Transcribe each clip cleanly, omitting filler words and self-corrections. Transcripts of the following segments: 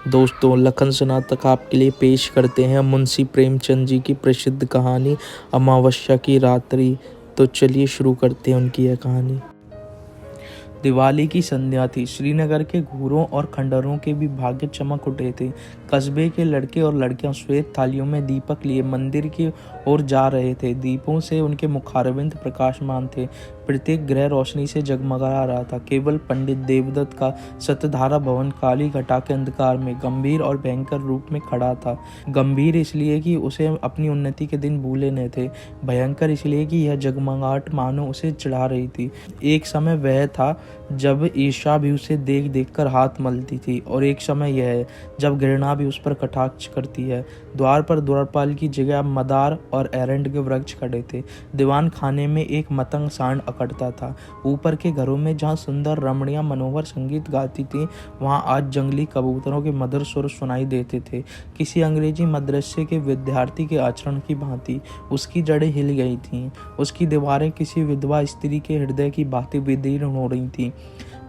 दोस्तों, लखन सिन्हा तक आपके लिए पेश करते हैं मुंशी प्रेमचंद जी की प्रसिद्ध कहानी अमावस्या की रात्रि। तो चलिए शुरू करते हैं उनकी यह कहानी। दिवाली की संध्या थी। श्रीनगर के घूरों और खंडरों के भी भाग्य चमक उठे थे। कस्बे के लड़के और लड़कियां श्वेत थालियों में दीपक लिए मंदिर की ओर जा रहे थे। दीपों से उनके मुखारविंद प्रकाशमान थे। प्रत्येक ग्रह रोशनी से जगमगा रहा था। केवल पंडित देवदत्त का सतधारा भवन काली घटा के अंधकार में गंभीर और भयंकर रूप में खड़ा था। गंभीर इसलिए कि उसे अपनी उन्नति के दिन भूले न थे। भयंकर इसलिए कि यह जगमगाहट मानो उसे चिढ़ा रही थी। एक समय वह था जब ईर्ष्या भी उसे देख देख कर हाथ मलती थी, और एक समय यह है जब घृणा भी उस पर कटाक्ष करती है। द्वार पर द्वारपाल की जगह मदार और एरंड के वृक्ष खड़े थे। दीवान खाने में एक मतंग सांड अकड़ता था। ऊपर के घरों में जहाँ सुंदर रमणियां मनोहर संगीत गाती थीं, वहाँ आज जंगली कबूतरों के मधुर सुर सुनाई देते थे। किसी अंग्रेजी मदरसे के विद्यार्थी के आचरण की भांति उसकी जड़ें हिल गई थीं। उसकी दीवारें किसी विधवा स्त्री के हृदय की भांति विदीर्ण हो रही थीं।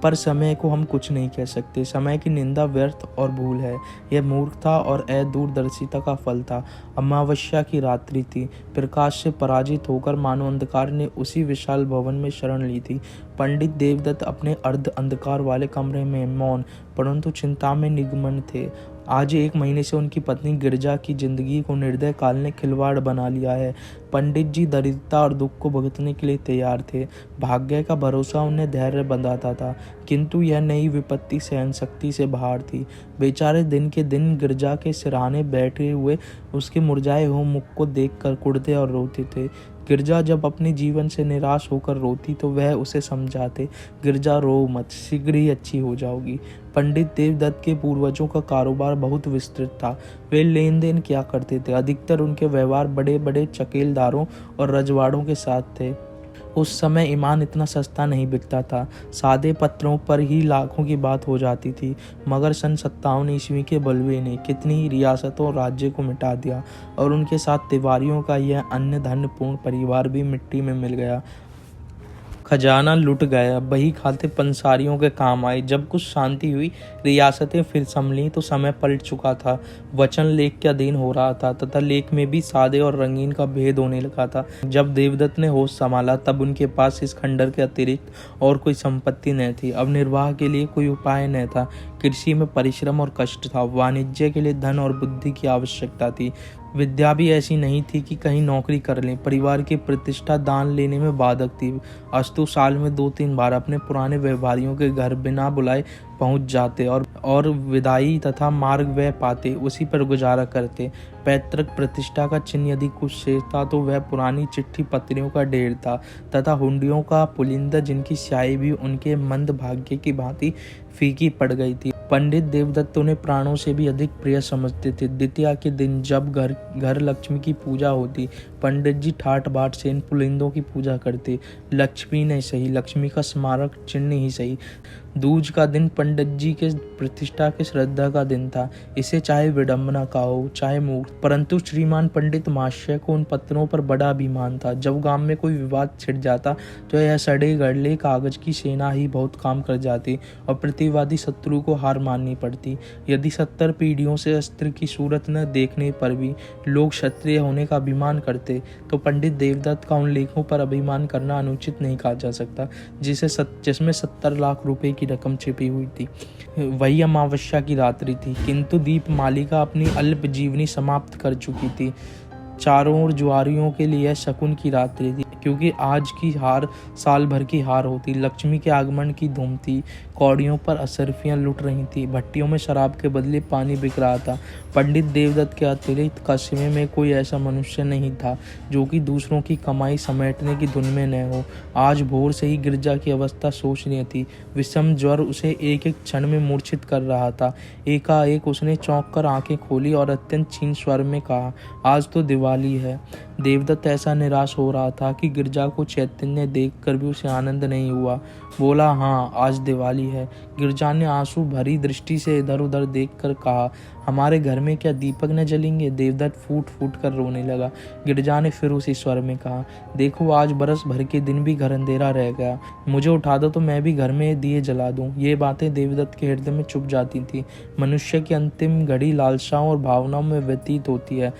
पर समय को हम कुछ नहीं कह सकते। समय की निंदा व्यर्थ और भूल है। यह मूर्खता और अदूरदर्शिता का फल था। अमावस्या की रात्रि थी। प्रकाश से पराजित होकर मानो अंधकार ने उसी विशाल भवन में शरण ली थी। पंडित देवदत्त अपने अर्ध अंधकार वाले कमरे में मौन परंतु चिंता में निमग्न थे। आज 1 महीने से उनकी पत्नी गिरजा की जिंदगी को निर्दय काल ने खिलवाड़ बना लिया है। पंडित जी दरिद्रता और दुख को भुगतने के लिए तैयार थे। भाग्य का भरोसा उन्हें धैर्य बंधाता था, किंतु यह नई विपत्ति सहन शक्ति से बाहर थी। बेचारे दिन के दिन गिरजा के सिरहाने बैठे हुए उसके मुरझाए हुए मुख को देखकर कुढ़ते और रोते थे। गिरजा जब अपने जीवन से निराश होकर रोती तो वह उसे समझाते, गिरजा रो मत, शीघ्र ही अच्छी हो जाओगी। पंडित देवदत्त के पूर्वजों का कारोबार बहुत विस्तृत था। वे लेन देन क्या करते थे। अधिकतर उनके व्यवहार बड़े बड़े चकेलदारों और रजवाड़ों के साथ थे। उस समय ईमान इतना सस्ता नहीं बिकता था। सादे पत्रों पर ही लाखों की बात हो जाती थी। मगर सन 57 ईस्वी के बलवे ने कितनी ही रियासतों और राज्य को मिटा दिया, और उनके साथ तिवारियों का यह अन्य धनपूर्ण परिवार भी मिट्टी में मिल गया। खजाना लुट गया। बही खाते पंसारियों के काम आए। जब कुछ शांति हुई, रियासतें फिर संभली तो समय पलट चुका था। वचन लेख के अधीन हो रहा था तथा लेख में भी सादे और रंगीन का भेद होने लगा था। जब देवदत्त ने होश संभाला तब उनके पास इस खंडर के अतिरिक्त और कोई संपत्ति न थी। अब निर्वाह के लिए कोई उपाय न था। कृषि में परिश्रम और कष्ट था। वाणिज्य के लिए धन और बुद्धि की आवश्यकता थी। विद्या भी ऐसी नहीं थी कि कहीं नौकरी कर लें। परिवार की प्रतिष्ठा दान लेने में बाधक थी। अस्तु साल में 2-3 बार अपने पुराने व्यापारियों के घर बिना बुलाए पहुंच जाते और विदाई तथा मार्ग व्यय पाते उसी पर गुजारा करते। पैतृक प्रतिष्ठा का चिन्ह यदि कुछ शेष था तो वह पुरानी चिट्ठी पत्रियों का ढेर था तथा हुंडियों का पुलिंदा, जिनकी स्याही भी उनके मंद भाग्य की भांति फीकी पड़ गई थी। पंडित देवदत्त उन्हें प्राणों से भी अधिक प्रिय समझते थे। द्वितीया के दिन जब घर लक्ष्मी की पूजा होती, पंडित जी ठाट बाट से इन पुलिंदों की पूजा करते। लक्ष्मी नहीं सही, लक्ष्मी का स्मारक चिन्ह ही सही। दूज का दिन पंडित जी के प्रतिष्ठा के श्रद्धा का दिन था। इसे चाहे विडंबना का हो चाहे मूर्ख, परंतु श्रीमान पंडित महाशय को उन पत्रों पर बड़ा अभिमान था। जब गांव में कोई विवाद छिड़ जाता तो यह सड़े गड़ले कागज की सेना ही बहुत काम कर जाती और प्रतिवादी शत्रु को हार माननी पड़ती। यदि 70 पीढ़ियों से अस्त्र की सूरत न देखने पर भी लोग क्षत्रिय होने का अभिमान करते, तो पंडित देवदत्त का उन लेखों पर अभिमान करना अनुचित नहीं कहा जा सकता जिसमें 70 लाख रुपए की रकम छिपी हुई थी। वही अमावस्या की रात्रि थी, किंतु दीपमालिका अपनी अल्प जीवनी समाप्त कर चुकी थी। चारों ओर जुआरियों के लिए शकुन की रात्रि थी, क्योंकि आज की हार साल भर की हार होती। लक्ष्मी के आगमन की धूम थी। कौड़ियों पर असरफियां लुट रही थी। भट्टियों में शराब के बदले पानी बिक रहा था। पंडित देवदत्त के अतिरिक्त कस्बे में कोई ऐसा मनुष्य नहीं था जो कि दूसरों की कमाई समेटने की धुन में न हो। आज भोर से ही गिरजा की अवस्था शोचनीय थी। विषम ज्वर उसे एक एक क्षण में मूर्छित कर रहा था। एकाएक उसने चौंक कर आंखें खोली और अत्यंत क्षीण स्वर में कहा, आज तो दिवाली है। देवदत्त ऐसा निराश हो रहा था कि गिरजा को चैतन्य देखकर भी उसे आनंद नहीं हुआ। बोला, हाँ, आज दिवाली है। गिरजा ने आंसू भरी दृष्टि से इधर उधर देखकर कहा, हमारे घर में क्या दीपक न जलेंगे? देवदत्त फूट फूट कर रोने लगा। गिरजा ने फिर उसी स्वर में कहा, देखो, आज बरस भर के दिन भी घर अंधेरा रह गया। मुझे उठा दो तो मैं भी घर में दिए जला दूं। ये बातें देवदत्त के हृदय में चुभ जाती थी। मनुष्य की अंतिम घड़ी लालसाओं और भावनाओं में व्यतीत होती है।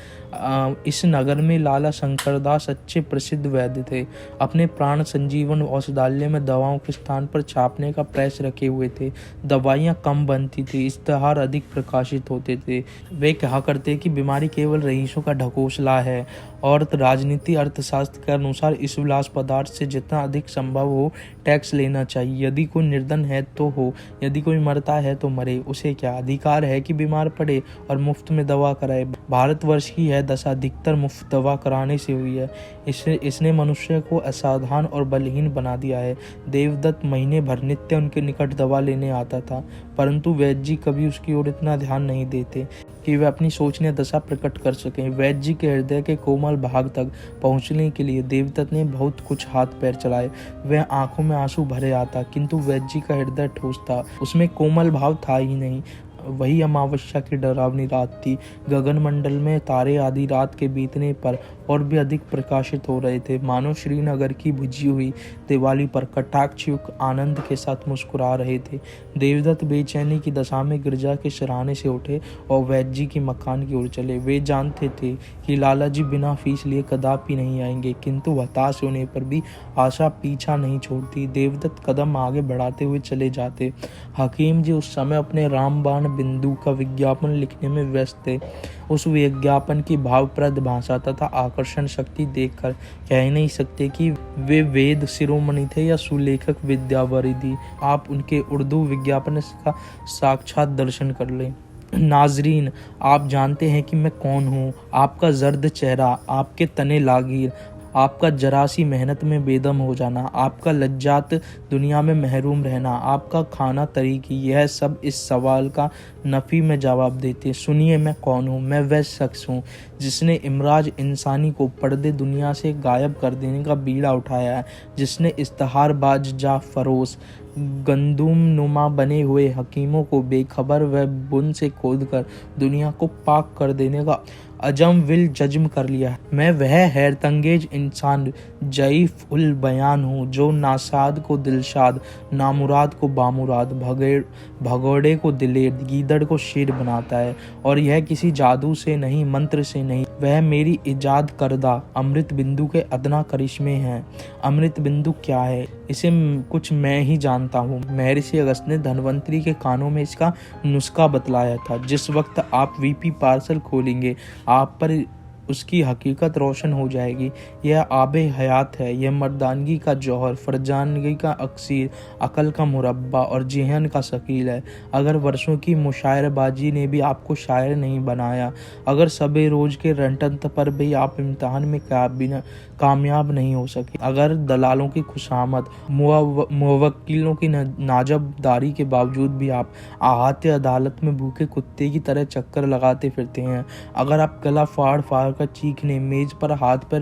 इस नगर में लाला शंकरदास सच्चे प्रसिद्ध वैद्य थे। अपने प्राण संजीवन औषधालय में दवाओं के स्थान पर छापने का प्रेस रखे हुए थे। दवाइयाँ कम बनती थी, इश्तहार अधिक प्रकाशित होते थे। वे कहा करते कि बीमारी केवल रईसों का ढकोसला है और राजनीति अर्थशास्त्र के अनुसार इस विलास पदार्थ से जितना अधिक संभव हो टैक्स लेना चाहिए। यदि कोई निर्धन है तो हो, यदि कोई मरता है तो मरे, उसे क्या अधिकार है कि बीमार पड़े और मुफ्त में दवा कराए? भारतवर्ष की यह दशा अधिकतर मुफ्त दवा कराने से हुई है। इसने मनुष्य को असावधान और बलहीन बना दिया है। देवदत्त महीने भर नित्य उनके निकट दवा लेने आता था, परंतु वैद्य जी कभी उसकी ओर इतना ध्यान नहीं देते कि वे अपनी सोचनीय दशा प्रकट कर सकें। वैद्य जी के हृदय के कोमल भाग तक पहुंचने के लिए देवदत्त ने बहुत कुछ हाथ पैर चलाए। वह आंखों में आंसू भरे आता, किंतु वैद्य जी का हृदय ठोस था, उसमें कोमल भाव था ही नहीं। वही अमावस्या की डरावनी रात थी। गगन मंडल में तारे आधी रात के बीतने पर और भी अधिक प्रकाशित हो रहे थे, मानो श्रीनगर की बुझी हुई दिवाली पर कटाक्षयुक्त आनंद के साथ मुस्कुरा रहे थे। देवदत्त बेचैनी की दशा में गिरजा के सिरहाने से उठे और वैद्य जी की मकान की ओर चले। वे जानते थे कि लाला जी बिना फीस लिए कदापि नहीं आएंगे, किंतु हताश होने पर भी आशा पीछा नहीं छोड़ती। देवदत्त कदम आगे बढ़ाते हुए चले जाते। हकीम जी उस समय अपने रामबाण बिंदु का विज्ञापन लिखने में व्यस्त थे। उस विज्ञापन की भावप्रद भाषा तथा आकर्षण शक्ति देखकर कह ही नहीं सकते कि वे वेद शिरोमणि थे या सुलेखक विद्यावारिधि। आप उनके उर्दू विज्ञापन का साक्षात दर्शन कर लें। नाजरीन, आप जानते हैं कि मैं कौन हूँ। आपका जर्द चेहरा, आपके तने लागिर, आपका जरासी मेहनत में बेदम हो जाना, आपका लज्जात दुनिया में महरूम रहना, आपका खाना तरीकी, यह सब इस सवाल का नफ़ी में जवाब देते। सुनिए, मैं कौन हूँ? मैं वह शख्स हूँ जिसने इमराज इंसानी को पर्दे दुनिया से गायब कर देने का बीड़ा उठाया है, जिसने इश्तहारबाज जा फरोश गंदुम नुमा बने हुए हकीमों को बेखबर व बुन से खोदकर दुनिया को पाक कर देने का अजम विल जज्म कर लिया है। मैं वह हैरतंगेज इंसान जईफ उल बयान हूँ जो नासाद को दिलशाद, नामुराद को बामुराद, भगोड़े को दिलेर, गीदड़ को शेर बनाता है। और यह किसी जादू से नहीं, मंत्र से नहीं, वह मेरी इजाद करदा अमृत बिंदु के अदना करिश्मे हैं। अमृत बिंदु क्या है, इसे कुछ मैं ही जानता हूँ। महर्षि अगस्त ने धन्वंतरी के कानों में इसका नुस्खा बतलाया था। जिस वक्त आप वीपी पार्सल खोलेंगे, आप पर उसकी हकीकत रोशन हो जाएगी। यह आबे हयात है, यह मर्दानगी का जौहर, फरजानगी का अक्सीर, अकल का मुरब्बा और जेहन का शकील है। अगर वर्षों की मुशायरबाजी ने भी आपको शायर नहीं बनाया, अगर सबे रोज के रंटन पर भी आप इम्तिहान में कामयाब नहीं हो सके, अगर दलालों की खुशामद, मुवक्किलों की नाजबदारी के बावजूद भी आप आहते अदालत में भूखे कुत्ते की तरह चक्कर लगाते फिरते हैं, अगर आप गला फाड़ फाड़ कर चीखने, मेज पर हाथ पर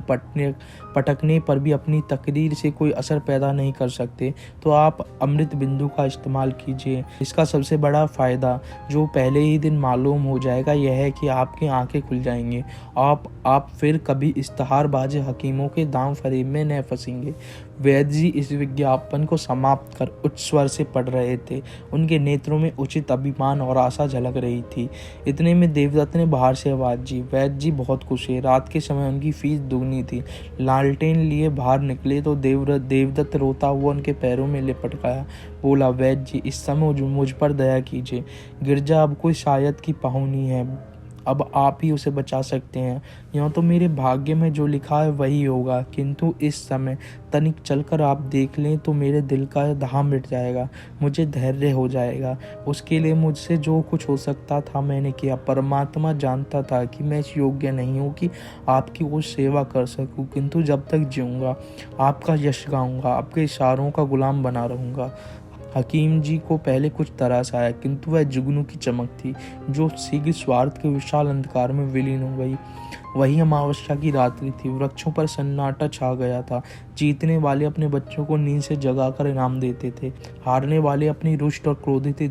पटकने पर भी अपनी तकरीर से कोई असर पैदा नहीं कर सकते, तो आप अमृत बिंदु का इस्तेमाल कीजिए। इसका सबसे बड़ा फ़ायदा जो पहले ही दिन मालूम हो जाएगा यह है कि आपकी आंखें खुल जाएंगी। आप फिर कभी इश्तहारबाज हकीमों के दाम फरेब में न फंसेंगे। वैद्य जी इस विज्ञापन को समाप्त कर उच्च स्वर से पढ़ रहे थे। उनके नेत्रों में उचित अभिमान और आशा झलक रही थी। इतने में देवदत्त ने बाहर से आवाज़ दी। वैद्य जी बहुत खुश है। रात के समय उनकी फीस दुगनी थी। लालटेन लिए बाहर निकले तो देवदत्त रोता हुआ उनके पैरों में लिपट गया। बोला, वैद्य जी, इस समय मुझ पर दया कीजिए। गिरजा अब कोई शायद की पाहुनी है, अब आप ही उसे बचा सकते हैं। यहाँ तो मेरे भाग्य में जो लिखा है वही होगा, किंतु इस समय तनिक चलकर आप देख लें तो मेरे दिल का धाम मिट जाएगा, मुझे धैर्य हो जाएगा। उसके लिए मुझसे जो कुछ हो सकता था मैंने किया। परमात्मा जानता था कि मैं इस योग्य नहीं हूँ कि आपकी वो सेवा कर सकूँ, किंतु जब तक जीऊँगा आपका यश गाऊँगा, आपके इशारों का गुलाम बना रहूँगा। हकीम जी को पहले कुछ तरस आया, किंतु वह जुगनू की चमक थी जो शीघ्र स्वार्थ के विशाल अंधकार में विलीन हो गई। वही अमावस्या की रात्रि थी। वृक्षों पर सन्नाटा छा गया था। जीतने वाले अपने बच्चों को नींद से जगाकर इनाम देते थे। हारने वाले अपनी रुष्ट और क्रोधित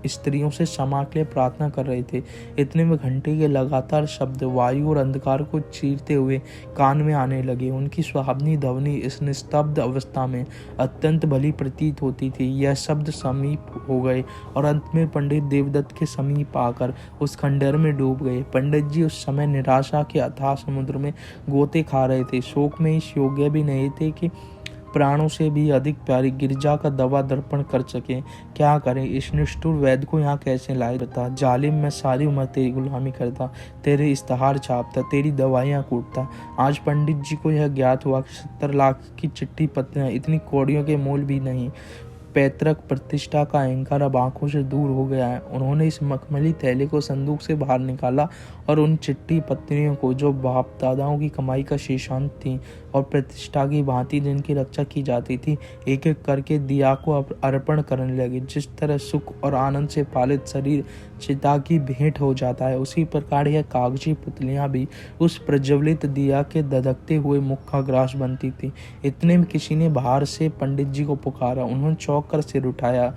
स्त्रियों से क्षमा के लिए प्रार्थना कर रहे थे। इतने में घंटे के लगातार शब्द वायु और अंधकार को चीरते हुए कान में आने लगे। उनकी सुहावनी ध्वनि इस निस्तब्ध अवस्था में अत्यंत भली प्रतीत होती थी। यह शब्द समीप हो गए और अंत में पंडित देवदत्त के समीप आकर उस खंडहर में डूब गए। पंडित जी उस समय निराशा के अथाह समुद्र में गोते खा रहे थे। शोक में इस योग्य भी नहीं थे कि प्राणों से भी अधिक प्यारी गिरजा का दवा दर्पण कर सके। क्या करें, इस निष्ठुर वैद्य को यहाँ कैसे लाया जाता। जालिम, मैं सारी उम्र तेरी गुलामी करता, तेरे इश्तहार छापता, तेरी दवाइयाँ कूटता। आज पंडित जी को यह ज्ञात हुआ कि 70 लाख की चिट्ठी पत्रियाँ इतनी कौड़ियों के मोल भी नहीं। पैतृक प्रतिष्ठा का अहंकार अब आंखों से दूर हो गया है। उन्होंने इस मखमली थैले को संदूक से बाहर निकाला और उन चिट्ठी पत्रियों को, जो बाप दादाओं की कमाई का शेषांश थी और प्रतिष्ठा की भांति जिनकी रक्षा की जाती थी, एक एक करके दिया को अर्पण करने लगे। जिस तरह सुख और आनंद से पालित शरीर चिता की भेंट हो जाता है, उसी प्रकार यह कागजी पुतलियां भी उस प्रज्वलित दिया के धधकते हुए मुख का ग्रास बनती थी। इतने में किसी ने बाहर से पंडित जी को पुकारा। उन्होंने चौंक कर सिर उठाया।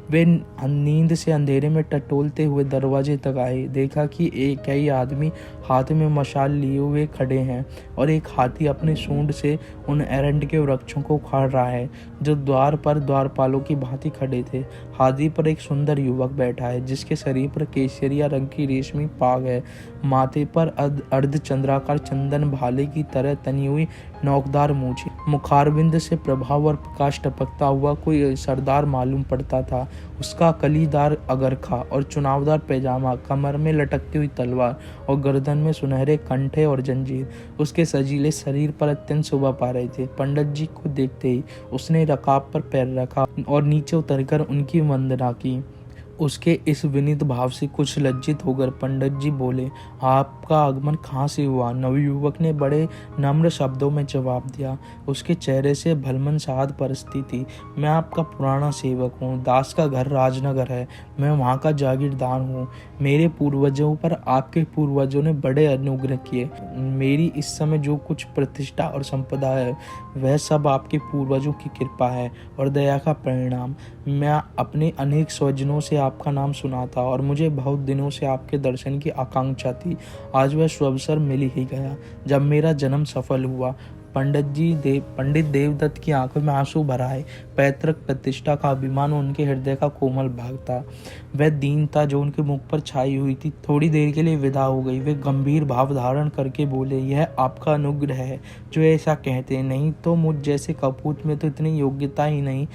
वे नींद से अंधेरे में टटोलते हुए दरवाजे तक आए। देखा कि कई आदमी हाथ में मशाल लिए हुए खड़े हैं और एक हाथी अपने सूंड से उन एरंड के वृक्षों को उखाड़ रहा है जो द्वार पर द्वारपालों की भांति खड़े थे। हाथी पर एक सुंदर युवक बैठा है जिसके शरीर पर केसरिया रंग की रेशमी पाग है। माथे पर अर्धचंद्राकार चंदन भाले की तरह तनी हुई नोकदार मूछें, मुखारबिंद से प्रभाव और प्रकाश टपकता हुआ कोई सरदार मालूम पड़ता था। उसका कलीदार अगरखा और चुनावदार पैजामा, कमर में लटकती हुई तलवार और गर्दन में सुनहरे कंठे और जंजीर उसके सजीले शरीर पर अत्यंत शोभा पा रहे थे। पंडित जी को देखते ही उसने रकाब पर पैर रखा और नीचे उतरकर उनकी वंदना की। उसके इस विनीत भाव से कुछ लज्जित होकर पंडित जी बोले, आपका आगमन कहाँ से हुआ? नवयुवक ने बड़े नम्र शब्दों में जवाब दिया। उसके चेहरे से भलमन साहत परसती थी। मैं आपका पुराना सेवक हूँ। दास का घर राजनगर है, मैं वहाँ का जागीरदार हूँ। मेरे पूर्वजों पर आपके पूर्वजों ने बड़े अनुग्रह किए। मेरी इस समय जो कुछ प्रतिष्ठा और संपदा है, वह सब आपके पूर्वजों की कृपा है और दया का परिणाम। मैं अपने अनेक स्वजनों से आपका नाम सुना था और मुझे बहुत दिनों से आपके दर्शन की आकांक्षा थी। आज वह सुअवसर मिल ही गया जब मेरा जन्म सफल हुआ। पंडित देवदत्त की आंखों में आंसू भर आए। पैतृक प्रतिष्ठा का अभिमान उनके हृदय का कोमल भाग था। वह दीनता जो उनके मुख पर छाई हुई थी थोड़ी देर के लिए विदा हो गई। वे गंभीर भाव धारण करके बोले, यह आपका अनुग्रह है जो ऐसा कहते, नहीं तो मुझ जैसे कपूत में तो इतनी योग्यता ही नहीं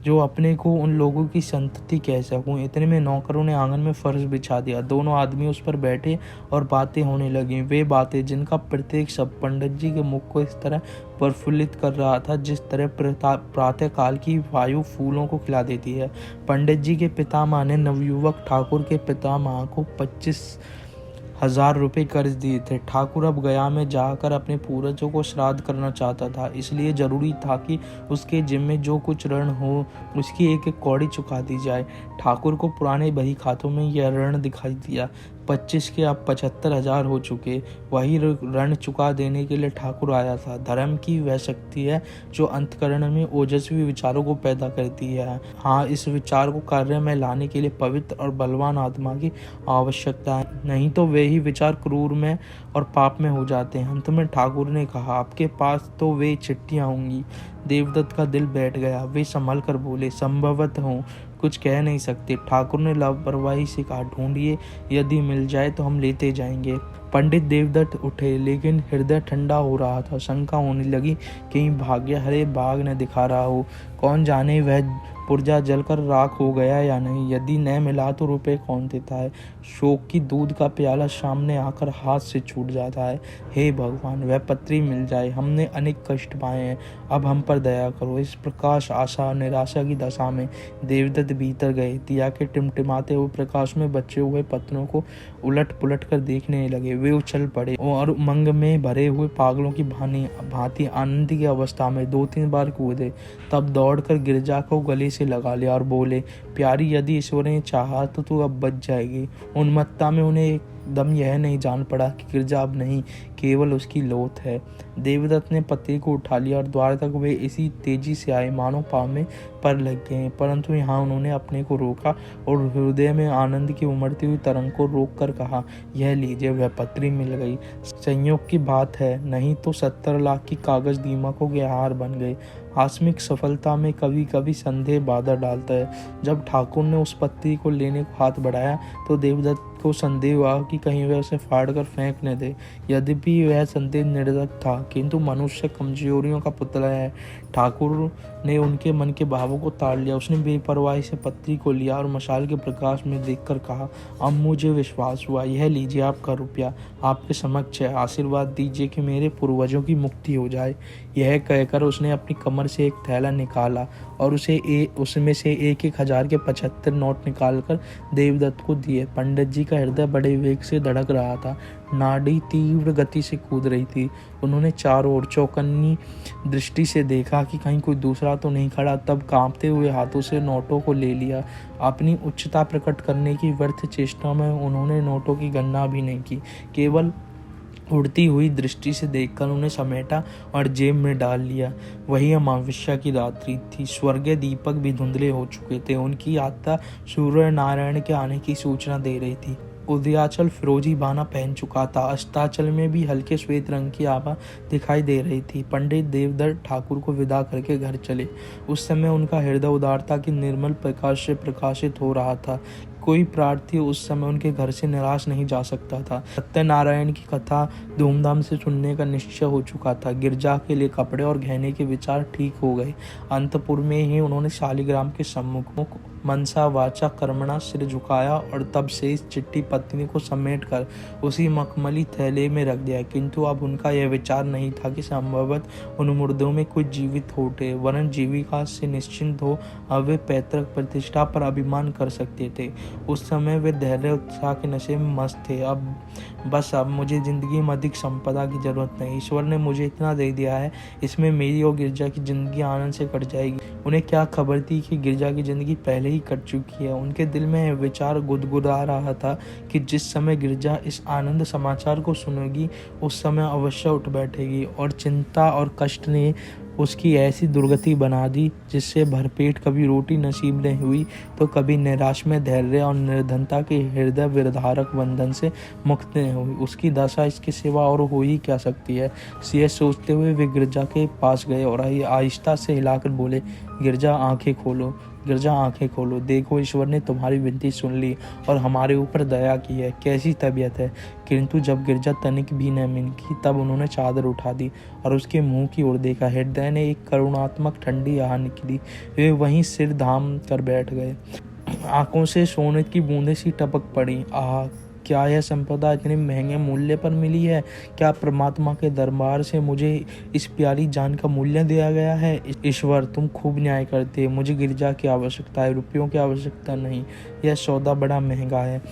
जो अपने को उन लोगों की संतति कह सकूं। इतने में नौकरों ने आंगन में फर्श बिछा दिया। दोनों आदमी उस पर बैठे और बातें होने लगी। वे बातें जिनका प्रत्येक शब्द पंडित जी के मुख को इस तरह प्रफुल्लित कर रहा था जिस तरह प्रातः काल की वायु फूलों को खिला देती है। पंडित जी के पितामह ने नवयुवक ठाकुर के पितामह को 25,000 रुपये कर्ज दिए थे। ठाकुर अब गया में जाकर अपने पूर्वजों को श्राद्ध करना चाहता था, इसलिए जरूरी था कि उसके जिम्मे जो कुछ ऋण हो उसकी एक एक कौड़ी चुका दी जाए। ठाकुर को पुराने बही खातों में यह ऋण दिखाई दिया। 25 के अब 75,000 हो चुके। वही ऋण चुका देने के लिए ठाकुर आया था। धर्म की वह शक्ति है जो अंतःकरण में ओजस्वी विचारों को पैदा करती है। हाँ, इस विचार को कार्य में लाने के लिए पवित्र और बलवान आत्मा की आवश्यकता है, नहीं तो वे ही विचार क्रूर में और पाप में हो जाते हैं। अंत में ठाकुर ने कहा, आपके पास तो वे चिट्ठियां होंगी। देवदत्त का दिल बैठ गया। वे संभल कर बोले, संभवत हो, कुछ कह नहीं सकते। ठाकुर ने लापरवाही से कहा, ढूंढिए, यदि मिल जाए तो हम लेते जाएंगे। पंडित देवदत्त उठे, लेकिन हृदय ठंडा हो रहा था। शंका होने लगी कहीं भाग्य हरे बाग न दिखा रहा हो। कौन जाने वह पुर्जा जलकर राख हो गया या नहीं। यदि न मिला तो रुपए कौन देता है। शोक की दूध का प्याला सामने आकर हाथ से छूट जाता है। हे भगवान, वह पत्री मिल जाए। हमने अनेक कष्ट पाए हैं, अब हम पर दया करो। इस प्रकाश, आशा और निराशा की दशा में देवदत्त भीतर गए। दिया के टिमटिमाते हुए प्रकाश में बचे हुए पत्रों को उलट पुलट कर देखने लगे। वे उछल पड़े और उमंग में भरे हुए पागलों की भांति आनंद की अवस्था में 2-3 बार कूदे। तब दौड़कर गिरजा को गले से से लगा लिया और बोले, प्यारी, यदि ईश्वर ने चाहा तो तू अब बच जाएगी। उन्मत्तता में उन्हें एकदम यह नहीं जान पड़ा कि गिरजा अब नहीं, केवल उसकी लोथ है। देवदत्त ने पति को उठा लिया और द्वार तक वे इसी तेजी से आए मानो पाँव में पर लग गए, परंतु यहाँ उन्होंने अपने को रोका और हृदय में आनंद की उमड़ती हुई तरंग को रोक कर कहा, यह लीजिए, वह पत्री मिल गई। संयोग की बात है, नहीं तो 70 लाख की कागज दीमकों के हार बन गए। आकस्मिक सफलता में कभी कभी संदेह बाधा डालता है। जब ठाकुर ने उस पत्री को लेने को हाथ बढ़ाया तो देवदत्त को संदेह हुआ कि कहीं वह उसे फाड़ कर फेंक न दे। यद्यपि वह संदेह निर्दक था, किंतु मनुष्य कमजोरियों का पुतला है। ठाकुर ने उनके मन के भावों को ताड़ लिया। उसने बेपरवाही से पत्री को लिया और मशाल के प्रकाश में देखकर कहा, अब मुझे विश्वास हुआ। यह लीजिए आपका रुपया, आपके समक्ष है। आशीर्वाद दीजिए कि मेरे पूर्वजों की मुक्ति हो जाए। यह कहकर उसने अपनी कमर से एक थैला निकाला और उसमें से 1,000 के 75 नोट निकालकर देवदत्त को दिए। पंडित जी का हृदय बड़े वेग से धड़क रहा था, नाड़ी तीव्र गति से कूद रही थी। उन्होंने चारों ओर चौकन्नी दृष्टि से देखा कि कहीं कोई दूसरा तो नहीं खड़ा। तब कांपते हुए हाथों से नोटों को ले लिया। अपनी उच्चता प्रकट करने की व्यर्थ चेष्टा में उन्होंने नोटों की गणना भी नहीं की, केवल उड़ती हुई दृष्टि से देखकर उन्हें समेटा और जेब में डाल लिया। वही अमावस्या की रात्रि थी। स्वर्गीय दीपक भी धुंधले हो चुके थे। उनकी यात्रा सूर्य नारायण के आने की सूचना दे रही थी। उदयाचल फिरोजी बाना पहन चुका था। अस्ताचल में भी हल्के श्वेत रंग की आभा दिखाई दे रही थी। पंडित देवदत्त ठाकुर को विदा करके घर चले। उस समय उनका हृदय उदारता की निर्मल प्रकाश से प्रकाशित हो रहा था। कोई प्रार्थी उस समय उनके घर से निराश नहीं जा सकता था। सत्यनारायण की कथा धूमधाम से सुनने का निश्चय हो चुका था। गिरजा के लिए कपड़े और गहने के विचार ठीक हो गए। अंतपुर में ही उन्होंने शालिग्राम के सम्मुख मनसा वाचा कर्मणा सिर झुकाया और तब से इस चिट्ठी पत्नी को समेट कर उसी मखमली थैले में रख दिया। किंतु अब उनका यह विचार नहीं था कि संभवतः उन मुर्दों में कुछ जीवित हो उठे, वरन जीविका से निश्चिंत हो अब वे पैतृक प्रतिष्ठा पर अभिमान कर सकते थे। उस समय वे धैर्य उत्साह के नशे में मस्त थे। अब मुझे जिंदगी में अधिक संपदा की जरूरत नहीं। ईश्वर ने मुझे इतना दे दिया है, इसमें मेरी और गिरजा की जिंदगी आनंद से कट जाएगी। उन्हें क्या खबर थी कि गिरजा की जिंदगी पहले ही कट चुकी है। उनके दिल में यह विचार गुदगुदा रहा था कि जिस समय गिरजा इस आनंद समाचार को सुनेगी उस समय अवश्य उठ बैठेगी। और चिंता और कष्ट ने उसकी ऐसी दुर्गति बना दी जिससे भरपेट कभी रोटी नसीब नहीं हुई तो कभी निराश में धैर्य और निर्धनता के हृदय विरधारक बंधन से मुक्त नहीं हुई। उसकी दशा इसके सिवा और हो ही क्या सकती है। यह सोचते हुए वे गिरजा के पास गए और आहिस्ता से हिलाकर बोले, गिरजा आंखें खोलो, गिरजा आंखें खोलो। देखो, ईश्वर ने तुम्हारी विनती सुन ली और हमारे ऊपर दया की है। कैसी तबीयत है? किंतु जब गिरजा तनिक भी न मिनकी तब उन्होंने चादर उठा दी और उसके मुंह की ओर देखा। हृदय ने एक करुणात्मक ठंडी आह निकली। वे वहीं सिर धाम कर बैठ गए। आंखों से सोने की बूंदें सी टपक पड़ी। आह, क्या यह संपदा इतने महंगे मूल्य पर मिली है? क्या परमात्मा के दरबार से मुझे इस प्यारी जान का मूल्य दिया गया है? ईश्वर, तुम खूब न्याय करते। मुझे गिरजा की आवश्यकता है, रुपयों की आवश्यकता नहीं। यह सौदा बड़ा महंगा है।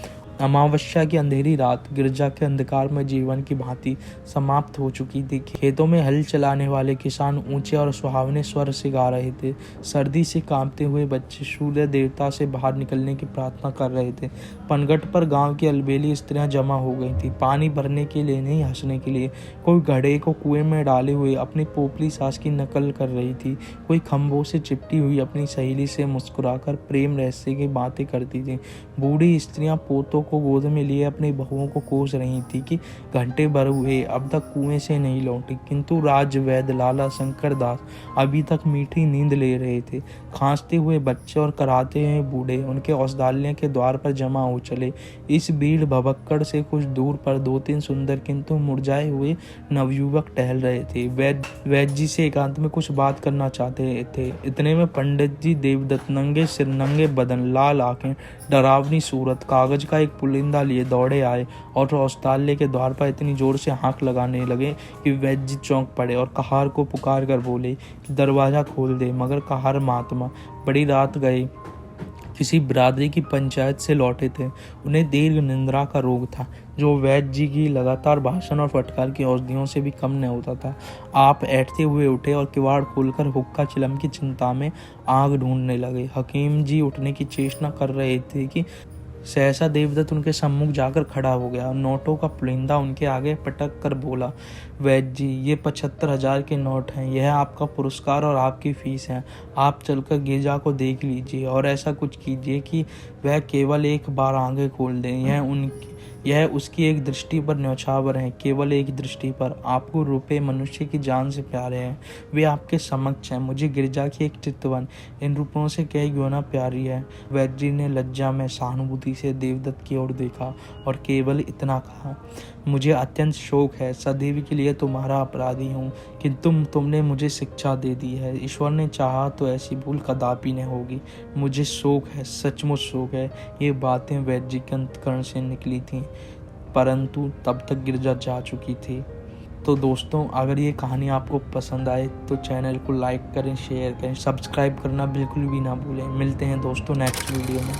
अमावस्या की अंधेरी रात गिरजा के अंधकार में जीवन की भांति समाप्त हो चुकी थी। खेतों में हल चलाने वाले किसान ऊंचे और सुहावने स्वर से गा रहे थे। सर्दी से कांपते हुए बच्चे सूर्य देवता से बाहर निकलने की प्रार्थना कर रहे थे। पनघट पर गांव की अलबेली स्त्रियां जमा हो गई थी, पानी भरने के लिए नहीं, हंसने के लिए। कोई घड़े को कुएं में डाले हुए अपनी पोपली सास की नकल कर रही थी। कोई खंभों से चिपटी हुई अपनी सहेली से मुस्कुराकर प्रेम रहस्य की बातें करती थी। बूढ़ी स्त्रियां पोतों को गोद में लिए अपनी बहुओं को कोस रही थी कि घंटे भर हुए अब तक कुएं से नहीं लौटी। किंतु राजवैद्य लाला शंकर दास अभी तक मीठी नींद ले रहे थे। खांसते हुए बच्चे और कराते हुए बूढ़े उनके औषधालय के द्वार पर जमा हो चले। इस भीड़ भभक्कड़ से कुछ दूर पर 2-3 सुंदर किंतु मुरझाए हुए नवयुवक टहल रहे थे। वैद्य जी से एकांत में कुछ बात करना चाहते थे। इतने में पंडित जी देवदत्त नंगे सिर, नंगे बदन, लाल आंखें, डरावनी सूरत, कागज का एक पुलिंदा लिए दौड़े आए और औषधालय के द्वार पर इतनी जोर से हाँक लगाने लगे कि वैद्य जी चौंक पड़े और कहार को पुकार कर बोले कि दरवाजा खोल दे। मगर कहार, महात्मा, बड़ी रात गए, किसी बिरादरी की पंचायत से लौटे थे। उन्हें दीर्घ निद्रा का रोग था, जो वैद्य जी की लगातार भाषण और फटकार की औषधियों से भी कम न होता था। आप ऐठते हुए उठे और किवाड़ खोलकर हुक्का चिलम की चिंता में आग ढूंढने लगे। हकीम जी उठने की चेष्टा कर रहे थे कि सहसा देवदत्त उनके सम्मुख जाकर खड़ा हो गया। नोटों का पुलिंदा उनके आगे पटक कर बोला, वैद्य जी, ये 75,000 के नोट हैं। यह आपका पुरस्कार और आपकी फीस है। आप चलकर गिरजा को देख लीजिए और ऐसा कुछ कीजिए कि वह केवल एक बार आंखें खोल दें। यह उसकी एक दृष्टि पर न्यौछावर है, केवल एक दृष्टि पर। आपको रुपए मनुष्य की जान से प्यारे हैं, वे आपके समक्ष हैं। मुझे गिरजा की एक चितवन इन रुपयों से कई गुना प्यारी है। वैद्य जी ने लज्जा में सहानुभूति से देवदत्त की ओर देखा और केवल इतना कहा, मुझे अत्यंत शोक है, सदैव के लिए तुम्हारा अपराधी हूँ, किंतु तुमने मुझे शिक्षा दे दी है। ईश्वर ने चाहा तो ऐसी भूल कदापि न होगी। मुझे शोक है, सचमुच शोक है। ये बातें वैद्य जी के अंतकरण से निकली थीं, परंतु तब तक गिरजा जा चुकी थी। तो दोस्तों, अगर ये कहानी आपको पसंद आए तो चैनल को लाइक करें, शेयर करें, सब्सक्राइब करना बिल्कुल भी ना भूलें। मिलते हैं दोस्तों नेक्स्ट वीडियो में।